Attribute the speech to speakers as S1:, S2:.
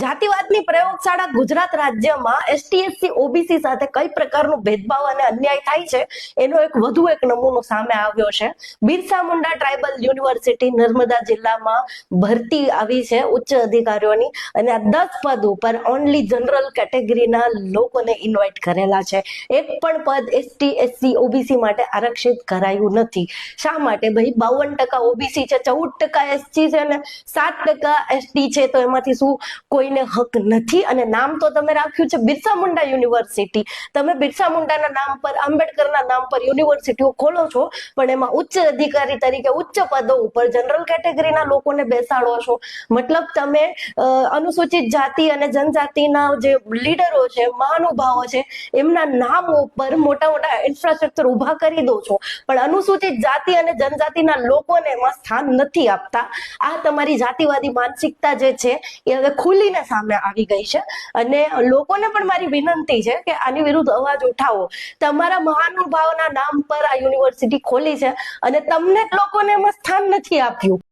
S1: જાતિવાદની પ્રયોગશાળા ગુજરાત રાજ્યમાં ST SC OBC સાથે કઈ પ્રકારનો ભેદભાવ અને અન્યાય થાય છે એનો વધુ એક નમૂનો સામે આવ્યો છે। બિરસા મુંડા ટ્રાઇબલ યુનિવર્સિટી નર્મદા જિલ્લામાં ભરતી આવી છે ઉચ્ચ અધિકારીઓની, અને આ 10 પદ ઉપર ઓનલી જનરલ કેટેગરીના લોકોને ઇન્વાઇટ કરેલા છે। એક પણ પદ એસટી એસસી ઓબીસી માટે આરક્ષિત કરાયું નથી। શા માટે? ભાઈ 52% ઓબીસી છે, 14% એસટી છે ને 7% એસટી છે, તો એમાંથી શું કોઈને હક નથી? અને નામ તો તમે રાખ્યું છે બિરસા મુંડા યુનિવર્સિટી, તમે બિરસા મુંડાના નામ પર, આંબેડકરના નામ પર યુનિવર્સિટીઓ ખોલો છો, પણ એમાં ઉચ્ચ અધિકારી તરીકે ઉચ્ચ પદો ઉપર જનરલ કેટેગરીના લોકોને બેસાડો છો। મતલબ તમે અનુસૂચિત જાતિ અને જનજાતિના જે લીડરો છે, મહાનુભાવો છે, એમના નામ ઉપર મોટા મોટા ઇન્ફ્રાસ્ટ્રક્ચર ઊભા કરી દો છો, પણ અનુસૂચિત જાતિ અને જનજાતિના લોકોને એમાં સ્થાન નથી આપતા। આ તમારી જાતિવાદી માનસિકતા જે છે એ હવે ખુલીને સામે આવી ગઈ છે, અને લોકોને પણ મારી વિનંતી છે કે આની વિરુદ્ધ અવાજ ઉઠાવો। તમારા મહાનુભાવોના નામ પર આ યુનિવર્સિટી ખોલી છે અને તમને જ લોકોને એમાં સ્થાન નથી આપ્યું।